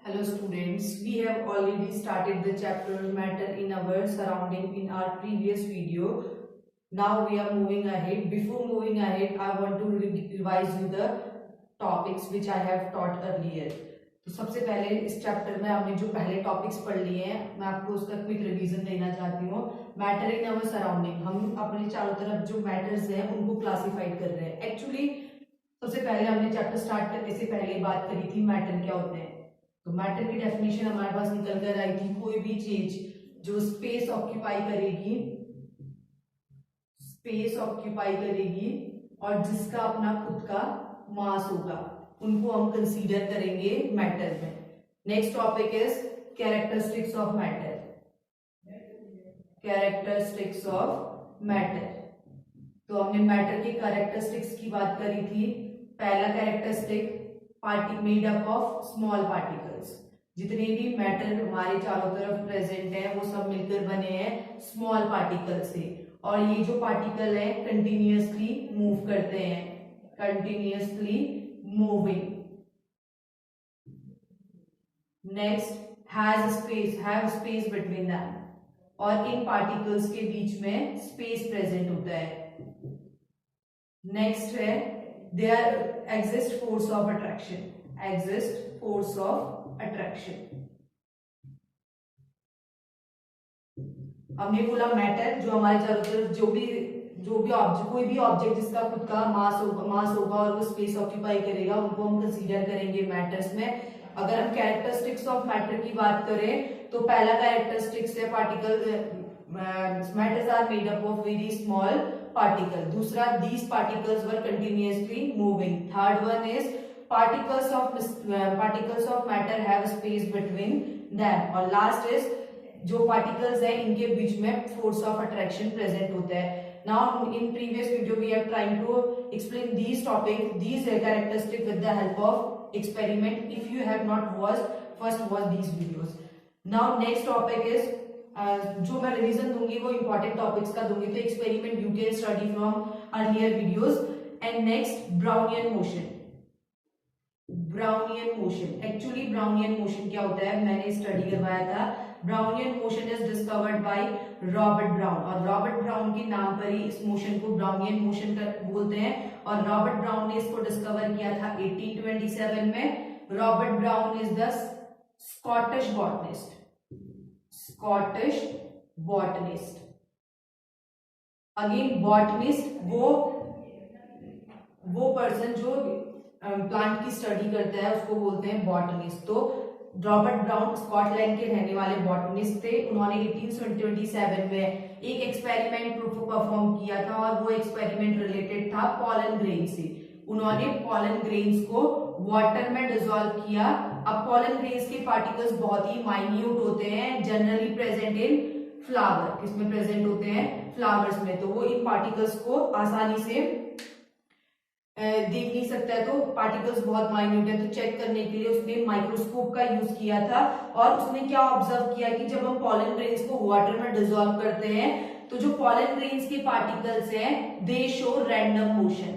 Hello students, we have already started the chapter matter in our surrounding in our previous video. Now we are moving ahead. Before moving ahead, I want to revise you the topics which I have taught earlier. तो सबसे पहले इस chapter में हमने जो पहले topics पढ़ लिए हैं मैं आपको उसका क्विक रिवीजन देना चाहती हूँ। मैटर इन अवर सराउंडिंग, हम अपने चारों तरफ जो मैटर्स हैं उनको क्लासिफाइड कर रहे हैं। एक्चुअली सबसे पहले हमने चैप्टर स्टार्ट करने से पहले बात करी थी मैटर क्या होते हैं। तो मैटर की डेफिनेशन हमारे पास निकल कर आई थी, कोई भी चीज जो स्पेस ऑक्यूपाई करेगी और जिसका अपना खुद का मास होगा उनको हम कंसीडर करेंगे मैटर में। Next topic is characteristics of matter. तो हमने मैटर के कैरेक्टरिस्टिक्स की बात करी थी। पहला characteristic made up of small particles. जितने भी मैटर हमारे चारों तरफ प्रेजेंट है वो सब मिलकर बने हैं स्मॉल पार्टिकल से, और ये जो पार्टिकल है कंटिन्यूअसली मूव करते हैं, continuously moving. Next have space between them, और इन पार्टिकल्स के बीच में स्पेस प्रेजेंट होता है। नेक्स्ट है there exist force of attraction. हमने बोला मैटर जो हमारे चारों तरफ जो भी ऑब्जेक्ट, कोई भी ऑब्जेक्ट जिसका खुद का मास होगा और वो स्पेस ऑक्यूपाई करेगा उनको हम कंसीडर करेंगे मैटर्स में। अगर हम कैरेक्टरिस्टिक्स ऑफ मैटर की बात करें तो पहला कैरेक्टरिस्टिक्स है matters are made up of very small particle. दूसरा, these particles were continuously moving. Third one is particles of matter have space between them, और लास्ट इज जो पार्टिकल्स है इनके बीच में फोर्स ऑफ अट्रैक्शन प्रेजेंट होता है। Now in previous video we are trying to explain these characteristics with the help of experiment. If you have not watched, first watch these videos. Now next topic is जो मैं revision दूंगी वो important topics का दूंगी, तो experiment you can study from earlier videos. And next Brownian motion. Actually Brownian motion क्या होता है मैंने स्टडी करवाया था। Brownian motion is discovered by Robert brown, और रॉबर्ट ब्राउन के नाम पर ही इस मोशन को ब्राउनियन मोशन बोलते हैं। और रॉबर्ट ब्राउन ने इसको डिस्कवर किया था 1827 में। Robert brown is the Scottish botanist. Again botanist वो पर्सन जो प्लांट की स्टडी करता है उसको बोलते हैं बॉटनिस्ट। तो रॉबर्ट ब्राउन स्कॉटलैंड के रहने वाले बॉटनिस्ट थे। उन्होंने 1827 में एक एक्सपेरिमेंट परफॉर्म किया था, और वो एक्सपेरिमेंट रिलेटेड था पॉलन ग्रेन से। उन्होंने पॉलन ग्रेन्स को वाटर में डिसॉल्व किया। अब पॉलन ग्रेन्स के पार्टिकल्स बहुत ही माइन्यूट होते हैं, जनरली प्रेजेंट इन फ्लावर। किसमें प्रेजेंट होते हैं? फ्लावर्स में। तो वो इन पार्टिकल्स को आसानी से देख नहीं सकता है, तो पार्टिकल्स बहुत माइन्यूट है, तो चेक करने के लिए उसने माइक्रोस्कोप का यूज किया था। और उसने क्या ऑब्जर्व किया कि जब हम पॉलन ग्रेन्स को वाटर में डिसॉल्व करते हैं तो जो पॉलन ग्रेन्स के पार्टिकल्स हैं दे शो रैंडम मोशन।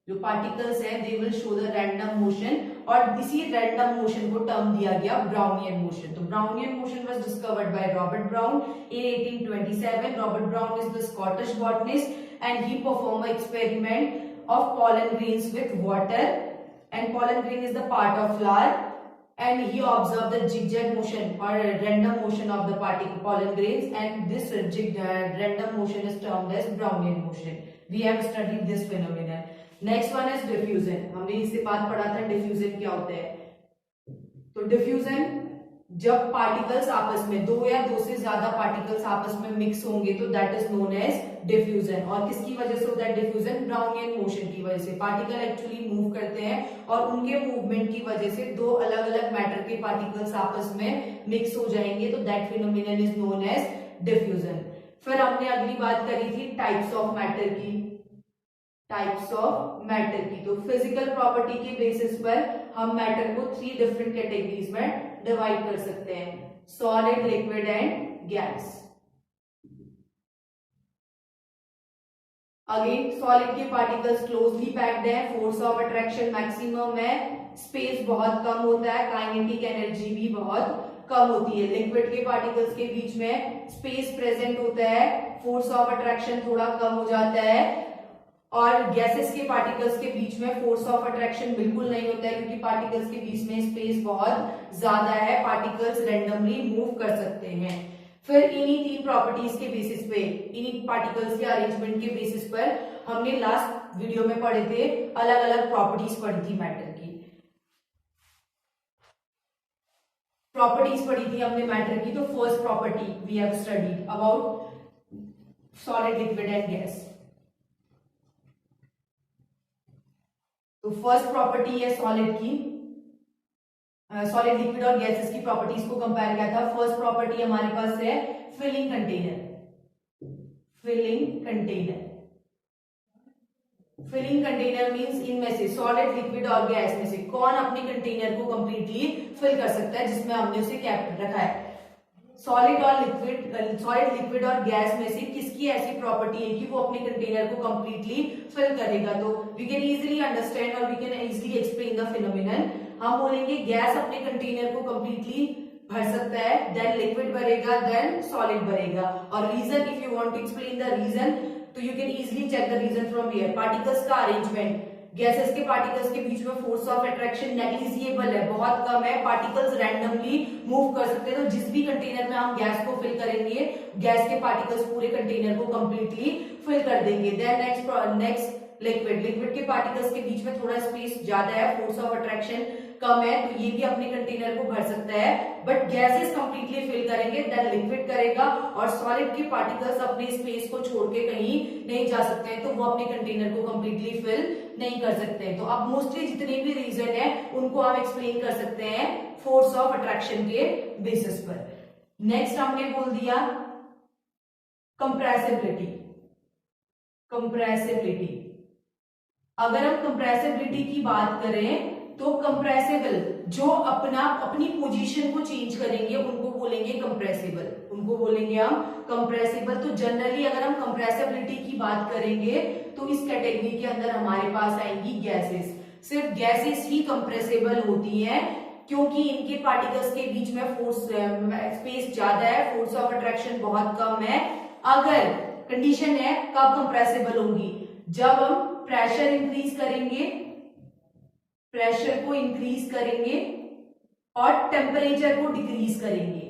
जो पार्टिकल्स हैं they will show the random motion, और इसी रैंडम मोशन को टर्म दिया गया ब्राउनियन मोशन। तो Brownian motion was discovered by Robert brown in 1827। Robert brown is the Scottish botanist and he perform a experiment of pollen grains with water, and pollen grain is the part of flower, and he observed the zigzag motion or random motion of the pollen grains, and this random motion is termed as Brownian motion. We have studied this phenomenon. Next one is diffusion. हमने इससे बात पढ़ा था diffusion क्या होता है। तो diffusion जब पार्टिकल्स आपस में दो या दो से ज्यादा पार्टिकल्स आपस में मिक्स होंगे तो that is known as diffusion. और किसकी वजह से होता है डिफ्यूजन? ब्राउनियन मोशन की वजह से। पार्टिकल एक्चुअली मूव करते हैं और उनके मूवमेंट की वजह से दो अलग अलग मैटर के पार्टिकल्स आपस में मिक्स हो जाएंगे, तो that phenomenon is known as diffusion. फिर हमने अगली बात करी थी टाइप्स ऑफ मैटर की। तो फिजिकल प्रॉपर्टी के बेसिस पर हम मैटर को 3 डिफरेंट कैटेगरीज में डिवाइड कर सकते हैं, solid, liquid and gas. Again solid के पार्टिकल्स क्लोजली पैक्ड है, फोर्स ऑफ अट्रैक्शन मैक्सिमम है, स्पेस बहुत कम होता है, काइनेटिक एनर्जी भी बहुत कम होती है। लिक्विड के पार्टिकल्स के बीच में स्पेस प्रेजेंट होता है, फोर्स ऑफ अट्रैक्शन थोड़ा कम हो जाता है, और गैसेस के पार्टिकल्स के बीच में फोर्स ऑफ अट्रैक्शन बिल्कुल नहीं होता है, क्योंकि पार्टिकल्स के बीच में स्पेस बहुत ज्यादा है, पार्टिकल्स रैंडमली मूव कर सकते हैं। फिर इन्हीं तीन प्रॉपर्टीज के बेसिस पे, इन्हीं पार्टिकल्स के अरेंजमेंट के बेसिस पर हमने लास्ट वीडियो में पढ़े थे, अलग अलग प्रॉपर्टीज पढ़ी थी मैटर की, प्रॉपर्टीज पढ़ी थी हमने मैटर की। तो first property we have studied about solid, liquid and gas. तो फर्स्ट प्रॉपर्टी है सॉलिड की, सॉलिड, लिक्विड और गैसेस की प्रॉपर्टीज को कंपेयर किया था। फर्स्ट प्रॉपर्टी हमारे पास है filling container. Filling container, filling container means इनमें से सॉलिड, लिक्विड और गैस में से कौन अपने कंटेनर को कंप्लीटली फिल कर सकता है जिसमें हमने उसे कैप रखा है। सॉलिड और लिक्विड, सॉलिड, लिक्विड और गैस में से किसकी ऐसी प्रॉपर्टी है कि वो अपने कंटेनर को कंप्लीटली फिल करेगा। तो वी कैन इजीली अंडरस्टैंड और we can easily explain the phenomenon. हम बोलेंगे गैस अपने कंटेनर को कंप्लीटली भर सकता है, देन लिक्विड भरेगा, देन सॉलिड भरेगा। और reason, if you want to explain the reason, तो you can easily check the reason from here. Particles का अरेंजमेंट, गैसेस के पार्टिकल्स के बीच में फोर्स ऑफ अट्रैक्शन नेग्लिजिबल है, बहुत कम है, पार्टिकल्स रैंडमली मूव कर सकते हैं। तो जिस भी कंटेनर में हम गैस को फिल करेंगे, गैस के पार्टिकल्स पूरे कंटेनर को कंप्लीटली फिल कर देंगे। देन नेक्स्ट लिक्विड, लिक्विड के पार्टिकल्स के बीच में थोड़ा स्पेस ज्यादा है, फोर्स ऑफ अट्रैक्शन कम है, तो ये भी अपने कंटेनर को भर सकता है, बट गैसेस कंप्लीटली फिल करेंगे, देन लिक्विड करेगा। और सॉलिड के पार्टिकल्स अपने स्पेस को छोड़ के कहीं नहीं जा सकते हैं, तो वो अपने कंटेनर को कंप्लीटली फिल नहीं कर सकते हैं। तो अब मोस्टली जितने भी रीजन है उनको हम एक्सप्लेन कर सकते हैं फोर्स ऑफ अट्रैक्शन के बेसिस पर। नेक्स्ट हमने बोल दिया कंप्रेसिबिलिटी। कंप्रेसिबिलिटी, अगर हम कंप्रेसिबिलिटी की बात करें तो कंप्रेसिबल जो अपनी पोजीशन को चेंज करेंगे उनको बोलेंगे कंप्रेसिबल, उनको बोलेंगे हम कंप्रेसिबल। तो जनरली अगर हम कंप्रेसिबिलिटी की बात करेंगे तो इस कैटेगरी के अंदर हमारे पास आएंगी गैसेस। सिर्फ गैसेस ही कंप्रेसिबल होती हैं, क्योंकि इनके पार्टिकल्स के बीच में फोर्स स्पेस ज्यादा है, फोर्स ऑफ अट्रैक्शन बहुत कम है। अगर कंडीशन है कब कंप्रेसिबल होंगी, जब हम प्रेशर इंक्रीज करेंगे, प्रेशर को इंक्रीज करेंगे और टेम्परेचर को डिक्रीज करेंगे,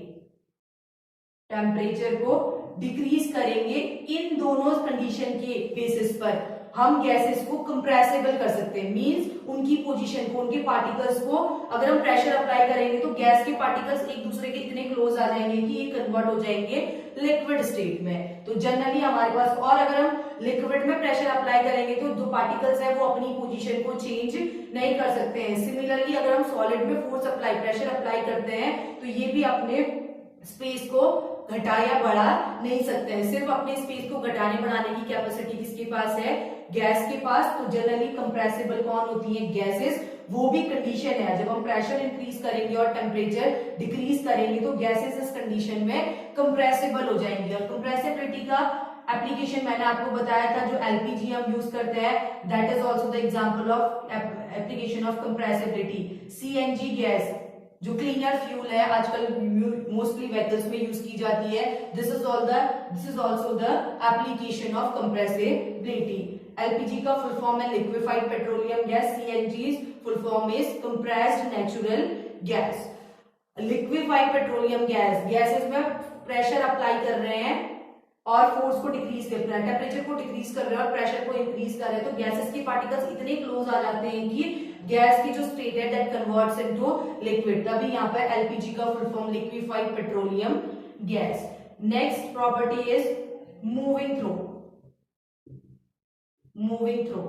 टेम्परेचर को डिक्रीज करेंगे। इन दोनों कंडीशन के बेसिस पर हम गैसेस को कंप्रेसिबल कर सकते हैं। मींस उनकी पोजीशन को, उनके पार्टिकल्स को अगर हम प्रेशर अप्लाई करेंगे तो गैस के पार्टिकल्स एक दूसरे के इतने क्लोज आ जाएंगे कि ये कन्वर्ट हो जाएंगे लिक्विड स्टेट में। तो जनरली हमारे पास, और अगर हम लिक्विड में प्रेशर अप्लाई करेंगे तो जो पार्टिकल्स है वो अपनी पोजीशन को चेंज नहीं कर सकते हैं। सिमिलरली अगर हम सॉलिड में फोर्स अप्लाई, प्रेशर अप्लाई करते हैं तो ये भी अपने स्पेस को घटा या बढ़ा नहीं सकते हैं। सिर्फ अपने स्पेस को घटाने बढ़ाने की कैपेसिटी किसके पास है, गैस के पास। तो जनरली कंप्रेसिबल कौन होती है, गैसेस। वो भी कंडीशन है, जब हम प्रेशर इंक्रीज करेंगे और टेम्परेचर डिक्रीज करेंगे तो गैसेस इस कंडीशन में कंप्रेसिबल हो जाएंगी। और कंप्रेसिबिलिटी का एप्लीकेशन मैंने आपको बताया था, जो एलपीजी हम यूज करते हैं, that is also the example of application of compressibility. CNG gas जो क्लीनर फ्यूल है, आजकल मोस्टली व्हीकल्स में यूज की जाती है, this is also the application of compressibility. LPG का फुल फॉर्म है liquefied petroleum gas, CNG full form is compressed natural gas. Liquefied petroleum gas, gases में प्रेशर अप्लाई कर रहे हैं और फोर्स को डिक्रीज कर रहे हैं, टेम्परेचर को डिक्रीज कर रहे हैं और प्रेशर को इंक्रीज कर रहे हैं, तो गैसेस के पार्टिकल्स इतने क्लोज आ जाते हैं कि गैस की जो स्टेट है दैट कन्वर्ट्स इनटू लिक्विड। तभी यहाँ पर एलपीजी का full form liquefied petroleum gas. Next property is moving through. Moving through,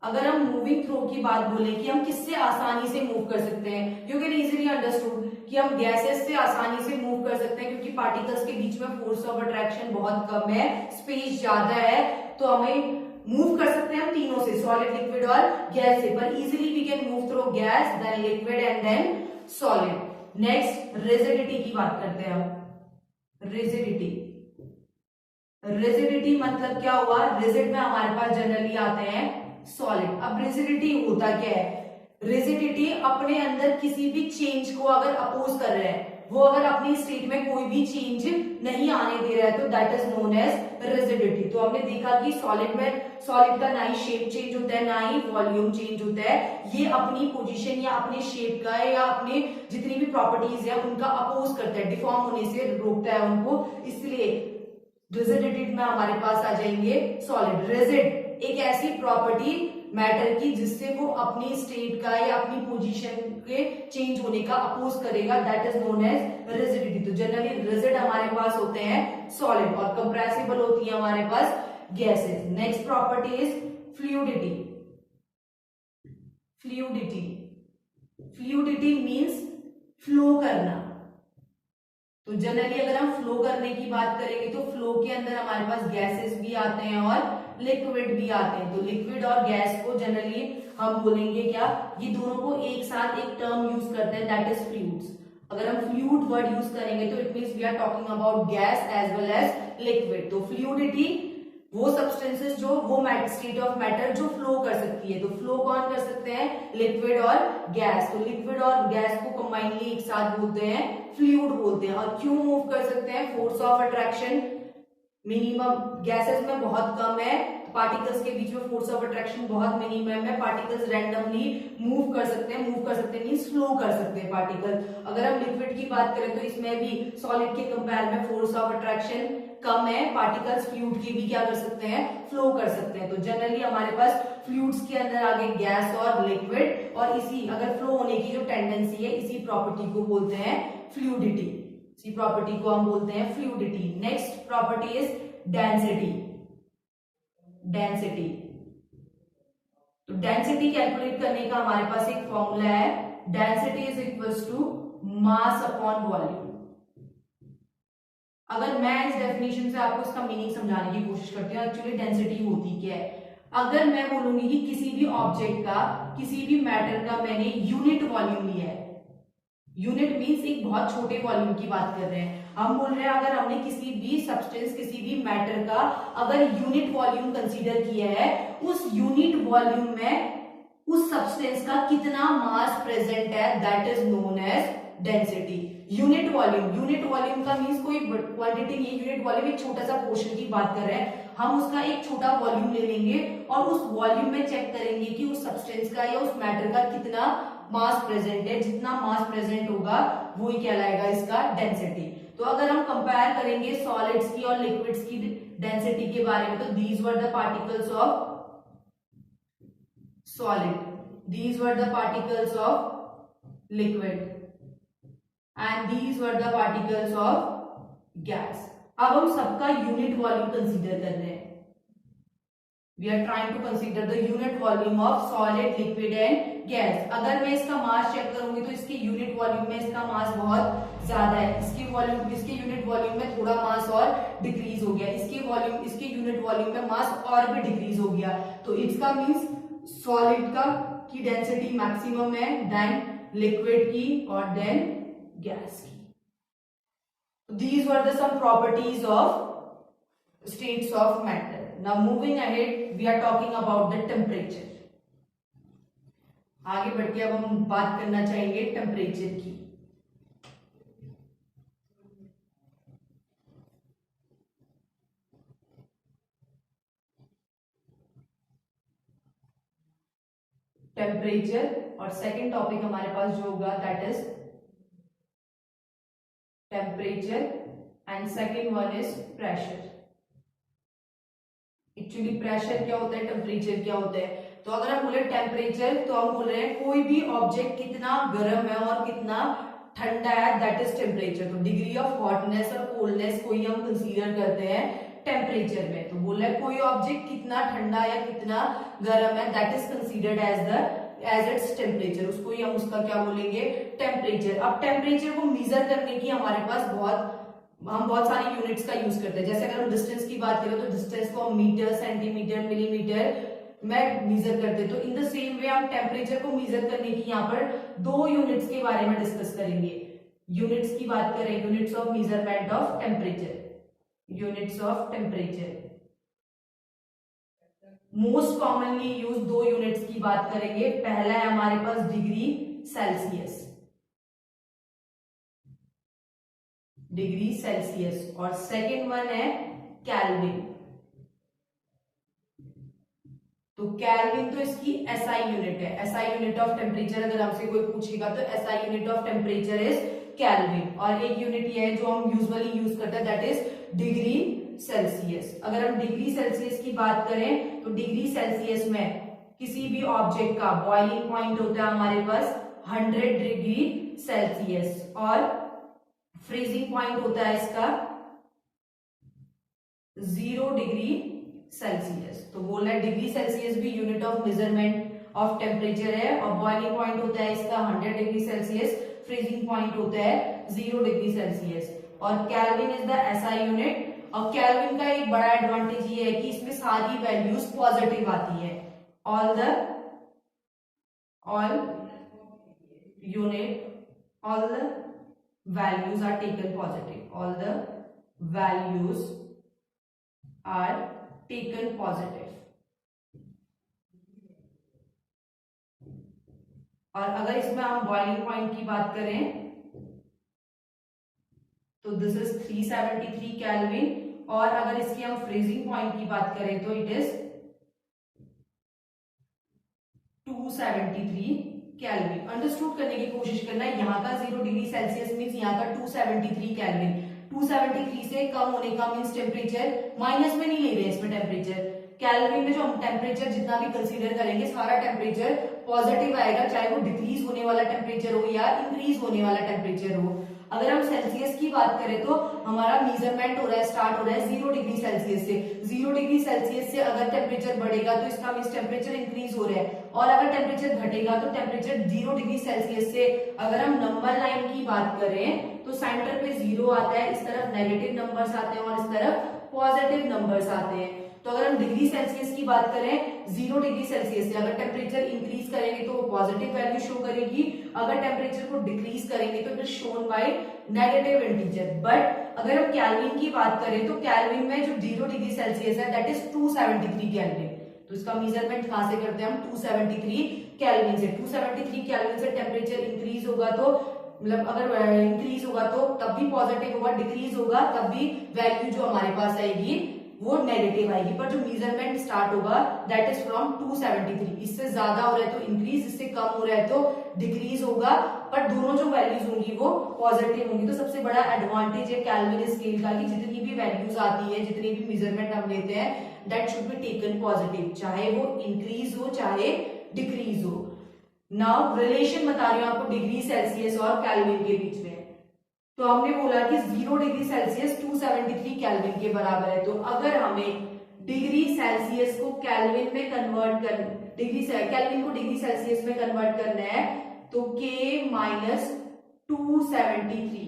अगर हम मूविंग थ्रू की बात बोले कि हम किससे आसानी से मूव कर सकते हैं, यू कैन इजीली अंडरस्टूड कि हम गैसेस से आसानी से मूव कर सकते हैं, क्योंकि पार्टिकल्स के बीच में फोर्स ऑफ अट्रैक्शन बहुत कम है, स्पेस ज्यादा है, तो हमें मूव कर सकते हैं हम तीनों से, सॉलिड, लिक्विड और गैस से। पर easily we can move through gas, then liquid and then solid. Next rigidity की बात करते हैं हम। रिजिडिटी, रिजिडिटी मतलब क्या हुआ, रिजिड में हमारे पास जनरली आते हैं सॉलिड। अब रिजिडिटी होता क्या है, रिजिडिटी अपने अंदर किसी भी चेंज को अगर अपोज कर रहे हैं, वो अगर अपनी स्टेट में कोई भी चेंज नहीं आने दे रहा है तो that is known as rigidity. तो हमने देखा कि सॉलिड में, सॉलिड का ना ही शेप चेंज होता है ना ही वॉल्यूम चेंज होता है, ये अपनी पोजीशन या अपने शेप का या अपने जितनी भी प्रॉपर्टीज है उनका अपोज करता है, डिफॉर्म होने से रोकता है उनको, इसलिए रिजिडिटी में हमारे पास आ जाएंगे सॉलिड। रिजिड एक ऐसी प्रॉपर्टी मैटर की जिससे वो अपनी स्टेट का या अपनी पोजीशन के चेंज होने का अपोज करेगा, that is known as rigidity. तो जनरली रिजिड हमारे पास होते हैं सॉलिड और कंप्रेसिबल होती है हमारे पास gases. Next property is fluidity. Fluidity, fluidity means flow करना। तो जनरली अगर हम फ्लो करने की बात करेंगे तो फ्लो के अंदर हमारे पास गैसेस भी आते हैं और लिक्विड भी आते हैं। तो लिक्विड और गैस को जनरली हम बोलेंगे क्या, ये दोनों को एक साथ एक टर्म यूज करते हैं, दैट इज फ्लूइड्स। अगर हम फ्लूइड वर्ड यूज करेंगे तो it means we are talking about gas as well as liquid. तो फ्लूइडिटी वो सब्सटेंसेस जो वो स्टेट ऑफ मैटर जो फ्लो कर सकती है। तो फ्लो कौन कर सकते हैं, लिक्विड और गैस। तो लिक्विड और गैस को कंबाइनली एक साथ बोलते हैं फ्लूइड बोलते हैं। और क्यों मूव कर सकते हैं, force of attraction minimum, gases में बहुत कम है, पार्टिकल्स के बीच में फोर्स ऑफ अट्रैक्शन बहुत मिनिमम है, पार्टिकल्स रैंडमली मूव कर सकते हैं, मूव कर सकते हैं मींस फ्लो कर सकते हैं पार्टिकल। अगर हम लिक्विड की बात करें तो इसमें भी सॉलिड के कंपेयर में फोर्स ऑफ अट्रैक्शन कम है, पार्टिकल्स फ्लूइड के भी क्या कर सकते हैं, फ्लो कर सकते हैं। तो जनरली हमारे पास फ्लूइड्स के अंदर आगे गैस और लिक्विड, और इसी अगर फ्लो होने की जो टेंडेंसी है इसी प्रॉपर्टी को बोलते हैं फ्लूइडिटी। इसी प्रॉपर्टी को हम बोलते हैं fluidity. Next property is density. Density, तो डेंसिटी कैलकुलेट करने का हमारे पास एक फॉर्मूला है, density is equals to mass upon volume. अगर मैं इस डेफिनेशन से आपको इसका मीनिंग समझाने की कोशिश करती हूँ, एक्चुअली डेंसिटी होती क्या है। अगर मैं बोलूंगी कि किसी भी ऑब्जेक्ट का, किसी भी मैटर का मैंने यूनिट वॉल्यूम लिया है, यूनिट मींस एक बहुत छोटे वॉल्यूम की बात कर रहे हैं, हम बोल रहे हैं अगर हमने किसी भी सब्सटेंस, किसी भी मैटर का अगर यूनिट वॉल्यूम कंसीडर किया है, उस यूनिट वॉल्यूम में उस सब्सटेंस का कितना मास प्रेजेंट है, that is known as density. Unit volume, unit volume का मींस कोई क्वांटिटी नहीं, यूनिट वॉल्यूम एक छोटा सा पोर्शन की बात कर रहे हैं, हम उसका एक छोटा वॉल्यूम ले लेंगे और उस वॉल्यूम में चेक करेंगे कि उस सब्सटेंस का या उस मैटर का कितना मास प्रेजेंट है, जितना मास प्रेजेंट होगा वो ही कहलाएगा इसका डेंसिटी। तो अगर हम कंपेयर करेंगे सॉलिड्स की और लिक्विड्स की डेंसिटी के बारे में, तो these were the particles of solid, these were the particles of liquid and these were the particles of gas. अब हम सबका यूनिट वॉल्यूम कंसीडर कर रहे हैं, we are trying to consider the unit volume of solid, liquid and gas. अगर मैं इसका मास check करूंगी तो इसके यूनिट वॉल्यूम में इसका मास बहुत ज्यादा है, इसके वॉल्यूम, इसके यूनिट वॉल्यूम में थोड़ा मास और डिक्रीज हो गया, इसके वॉल्यूम, इसके यूनिट वॉल्यूम में मास और भी डिक्रीज हो गया। तो इसका मींस सॉलिड का की डेंसिटी मैक्सिमम है देन लिक्विड की और देन गैस की। These were the some properties of states of matter. Now moving ahead, we are talking about the temperature. आगे बढ़ के अब हम बात करना चाहेंगे टेम्परेचर की। टेम्परेचर, और सेकेंड टॉपिक हमारे पास जो होगा that is temperature and second one is pressure. Actually pressure क्या होता है, टेम्परेचर क्या होता है। तो अगर हम बोले टेम्परेचर तो हम बोल रहे हैं कोई भी ऑब्जेक्ट कितना गर्म है और कितना ठंडा है, दैट इज टेम्परेचर। तो डिग्री ऑफ हॉटनेस और कोल्डनेस को ही हम कंसीडर करते हैं टेम्परेचर में। तो बोल रहे हैं कोई ऑब्जेक्ट कितना ठंडा या कितना गर्म है, that is considered as its temperature, उसको ही हम उसका क्या बोलेंगे, टेम्परेचर। अब टेम्परेचर को मेजर करने की हमारे पास हम बहुत सारी यूनिट्स का यूज करते हैं। जैसे अगर हम डिस्टेंस की बात करें तो डिस्टेंस को हम मीटर, सेंटीमीटर, मिलीमीटर में मेजर करते हैं। तो इन द सेम वे हम टेम्परेचर को मेजर करने की यहाँ पर दो यूनिट्स के बारे में डिस्कस करेंगे। यूनिट्स की बात करें, units of measurement of temperature. Units of temperature. Most commonly use 2 units की बात करेंगे। पहला है हमारे पास डिग्री सेल्सियस, डिग्री सेल्सियस, और सेकेंड वन है केल्विन। तो केल्विन तो इसकी एसआई यूनिट है, एसआई यूनिट ऑफ टेम्परेचर। अगर हमसे कोई पूछेगा तो SI unit of temperature is kelvin. और एक यूनिट ये है जो हम यूजुअली यूज करते हैं, दैट इज डिग्री सेल्सियस। अगर हम डिग्री सेल्सियस की बात करें तो डिग्री सेल्सियस में किसी भी ऑब्जेक्ट का बॉइलिंग पॉइंट होता है हमारे पास 100 डिग्री सेल्सियस, और फ्रीजिंग पॉइंट होता है इसका 0 डिग्री सेल्सियस। तो बोल रहा है डिग्री सेल्सियस भी unit of measurement of temperature है, और बॉइलिंग पॉइंट होता है इसका 100 डिग्री सेल्सियस, फ्रीजिंग पॉइंट होता है 0 डिग्री सेल्सियस, और kelvin is the SI unit. और केल्विन का एक बड़ा एडवांटेज ये है कि इसमें सारी वैल्यूज पॉजिटिव आती है। All the values are taken positive, all the values are taken positive। और अगर इसमें हम बॉइलिंग पॉइंट की बात करें तो दिस इज 373 केल्विन, और अगर इसकी हम फ्रीजिंग पॉइंट की बात करें तो इट इज 273 केल्विन। अंडरस्टूड करने की कोशिश करना है, यहाँ का 0 डिग्री सेल्सियस मीन्स यहाँ का 273 केल्विन। 273 से कम होने का मीन्स टेम्परेचर माइनस में नहीं ले रहे इसमें टेम्परेचर। केल्विन में जो हम टेम्परेचर जितना भी कंसीडर करेंगे सारा टेम्परेचर पॉजिटिव आएगा, चाहे वो डिक्रीज होने वाला टेम्परेचर हो या इंक्रीज होने वाला टेम्परेचर हो। अगर हम सेल्सियस की बात करें तो हमारा मेजरमेंट हो रहा है, स्टार्ट हो रहा है 0 डिग्री सेल्सियस से। 0 डिग्री सेल्सियस से अगर टेम्परेचर बढ़ेगा तो इसका मीन्स टेम्परेचर इंक्रीज हो रहा है, और अगर टेम्परेचर घटेगा तो टेम्परेचर 0 डिग्री सेल्सियस से, अगर हम नंबर लाइन की बात करें तो सेंटर पे 0 आता है, इस तरफ नेगेटिव नंबर्स आते हैं और इस तरफ पॉजिटिव नंबर्स आते हैं। तो अगर हम डिग्री सेल्सियस की बात करें 0 डिग्री सेल्सियस से अगर टेम्परेचर इंक्रीज करेंगे तो वो पॉजिटिव वैल्यू शो करेगी, अगर टेम्परेचर को डिक्रीज करेंगे तो it is shown by negative integer. But अगर हम केल्विन की बात करें तो केल्विन में जो 0 डिग्री सेल्सियस है दैट इज 273 केल्विन। तो इसका मेजरमेंट कहां से करते हैं हम? 273 केल्विन से। 273 केल्विन से टेम्परेचर इंक्रीज होगा तो मतलब अगर इंक्रीज होगा तो तब भी पॉजिटिव होगा, डिक्रीज होगा तब भी वैल्यू जो हमारे पास आएगी वो नेगेटिव आएगी। पर जो मेजरमेंट स्टार्ट होगा दैट इज फ्रॉम 273। इससे ज्यादा हो रहा है तो इंक्रीज, इससे कम हो रहा है तो डिक्रीज होगा, पर दोनों जो वैल्यूज होंगी वो पॉजिटिव होंगी। तो सबसे बड़ा एडवांटेज है केल्विन स्केल का कि जितनी भी वैल्यूज आती है, जितनी भी मेजरमेंट हम लेते हैं that should be taken positive, चाहे वो इंक्रीज हो चाहे डिक्रीज हो। नाउ रिलेशन बता रही हूं आपको डिग्री सेल्सियस और केल्विन के बीच में। तो हमने बोला कि 0 डिग्री सेल्सियस 273 केल्विन के बराबर है। तो अगर हमें डिग्री सेल्सियस को केल्विन में कन्वर्ट कर केल्विन को डिग्री सेल्सियस में कन्वर्ट करना है तो K माइनस 273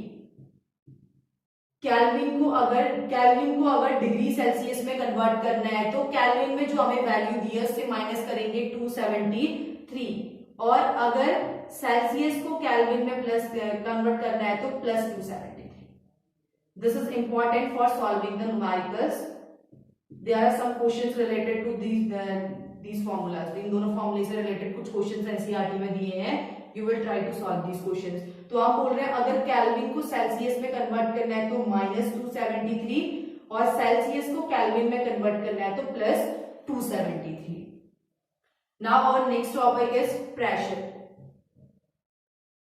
केल्विन को अगर डिग्री सेल्सियस में कन्वर्ट करना है तो केल्विन में जो हमें वैल्यू दी है उससे माइनस करेंगे 273, और अगर सेल्सियस को केल्विन में प्लस कन्वर्ट करना है तो plus 273। This is important for solving the numericals. There are some questions related to these formulas। इन दोनों फॉर्मूले से रिलेटेड कुछ क्वेश्चंस एनसीईआरटी में दिए हैं, you will try to solve these questions. तो हम बोल रहे हैं अगर केल्विन को सेल्सियस में कन्वर्ट करना है तो माइनस 273, और सेल्सियस को केल्विन में कन्वर्ट करना है तो plus 273। Now our next topic is pressure.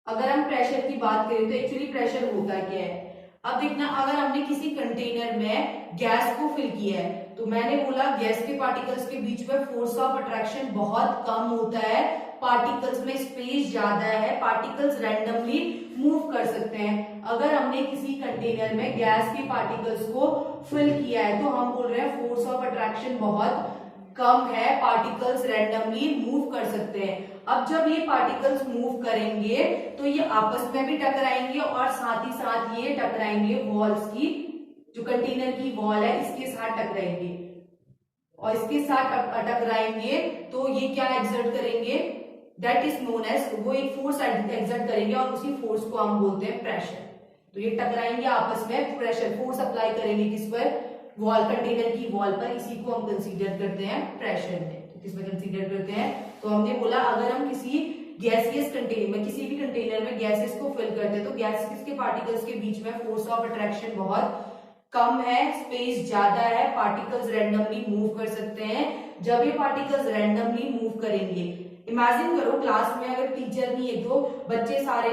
अगर हम प्रेशर की बात करें तो एक्चुअली प्रेशर होता क्या है? अब देखना, अगर हमने किसी कंटेनर में गैस को फिल किया है तो मैंने बोला गैस के पार्टिकल्स के बीच में फोर्स ऑफ अट्रैक्शन बहुत कम होता है, पार्टिकल्स में स्पेस ज्यादा है, पार्टिकल्स रैंडमली मूव कर सकते हैं। अगर हमने किसी कंटेनर में गैस के पार्टिकल्स को फिल किया है तो हम बोल रहे हैं फोर्स ऑफ अट्रैक्शन बहुत कम है, पार्टिकल्स रैंडमली मूव कर सकते हैं। अब जब ये पार्टिकल्स मूव करेंगे तो ये आपस में भी टकराएंगे और साथ ही साथ ये टकराएंगे वॉल्स की, जो कंटेनर की वॉल है इसके साथ टकराएंगे, और इसके साथ टकराएंगे तो ये क्या एक्सर्ट करेंगे? दैट इज नोन एज, वो एक फोर्स एक्सर्ट करेंगे और उसी फोर्स को हम बोलते हैं प्रेशर। तो ये टकराएंगे आपस में, प्रेशर फोर्स अप्लाई करेंगे किस पर, वॉल, कंटेनर की वॉल पर, इसी को हम कंसीडर करते हैं प्रेशर में। तो किसमें कंसीडर करते हैं, तो हमने बोला अगर हम किसी गैसियस कंटेनर में, किसी भी कंटेनर में गैसेस को फिल करते हैं तो गैसेस के पार्टिकल्स के बीच में फोर्स ऑफ अट्रैक्शन बहुत कम है, स्पेस ज्यादा है, पार्टिकल्स रैंडमली मूव कर सकते हैं। जब ये पार्टिकल्स रैंडमली मूव करेंगे, इमेजिन करो क्लास में अगर टीचर नहीं है तो बच्चे सारे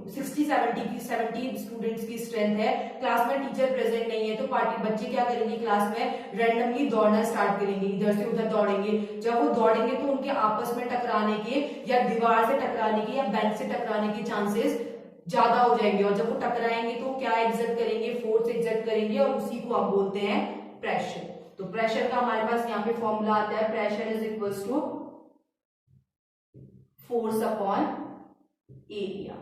70 स्टूडेंट्स की स्ट्रेंथ है, क्लास में टीचर प्रेजेंट नहीं है तो बच्चे क्या करेंगे, क्लास में रैंडमली दौड़ना स्टार्ट करेंगे, इधर से उधर दौड़ेंगे। जब वो दौड़ेंगे तो उनके आपस में टकराने के या दीवार से टकराने के या बेंच से टकराने के चांसेस ज्यादा हो जाएंगे, और जब वो टकराएंगे तो क्या एग्जर्ट करेंगे, फोर्स एग्जर्ट करेंगे, और उसी को हम बोलते हैं प्रेशर। तो प्रेशर का हमारे पास यहाँ पे फॉर्मूला आता है, pressure is equals to force upon area,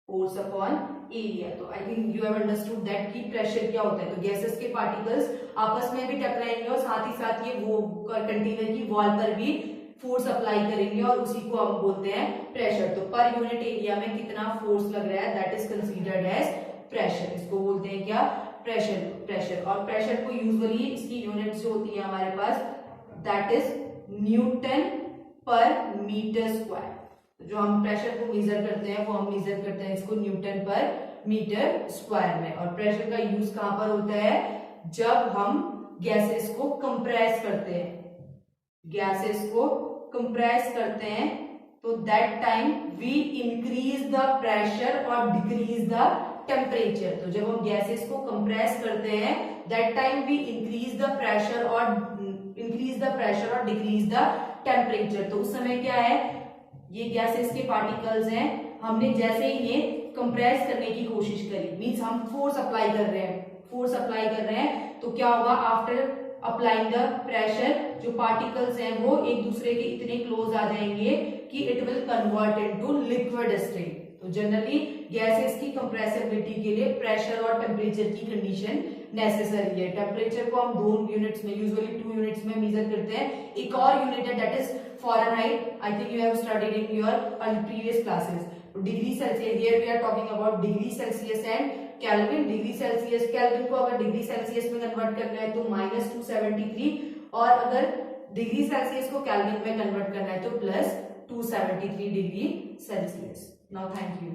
force upon area. तो I think you have understood that कि प्रेशर क्या होता है। तो गैसेस के पार्टिकल्स आपस में भी टकराएंगे और साथ ही साथ ये वो कंटेनर की वॉल पर भी फोर्स अप्लाई करेंगे, और उसी को हम बोलते हैं प्रेशर। तो पर यूनिट एरिया में कितना फोर्स लग रहा है, that is considered as pressure. इसको बोलते हैं क्या, प्रेशर। प्रेशर, और प्रेशर को यूजुअली इसकी यूनिट्स जो होती है हमारे पास, that is newton per metre square. जो हम प्रेशर को मेजर करते हैं वो हम मेजर करते हैं इसको न्यूटन पर मीटर स्क्वायर में। और प्रेशर का यूज कहां पर होता है, जब हम गैसेस को कंप्रेस करते हैं, गैसेस को कंप्रेस करते हैं तो that time we increase the pressure और डिक्रीज द टेम्परेचर। तो जब हम गैसेस को कंप्रेस करते हैं that time we increase the pressure और डिक्रीज द टेम्परेचर। तो उस समय क्या है, ये गैसेस के पार्टिकल्स हैं, हमने जैसे ही इन्हें कंप्रेस करने की कोशिश करी, मींस हम फोर्स अप्लाई कर रहे हैं, तो क्या होगा, आफ्टर अप्लाइंग द प्रेशर जो पार्टिकल्स हैं वो एक दूसरे के इतने क्लोज आ जाएंगे कि it will convert into liquid state. तो जनरली गैसेस की कंप्रेसिबिलिटी के लिए प्रेशर और टेम्परेचर की कंडीशन नेसेसरी है। टेम्परेचर को हम 2 यूनिट्स में, यूजुअली 2 यूनिट्स में मेजर करते हैं। एक और यूनिट है that is Fahrenheit, I think you have studied in your previous classes. Degree Celsius, here we are talking about degree Celsius and kelvin. Degree Celsius, kelvin को अगर degree Celsius में convert करना है तो -273, और अगर डिग्री सेल्सियस को kelvin में कन्वर्ट करना है तो +273 degree Celsius. Now thank you.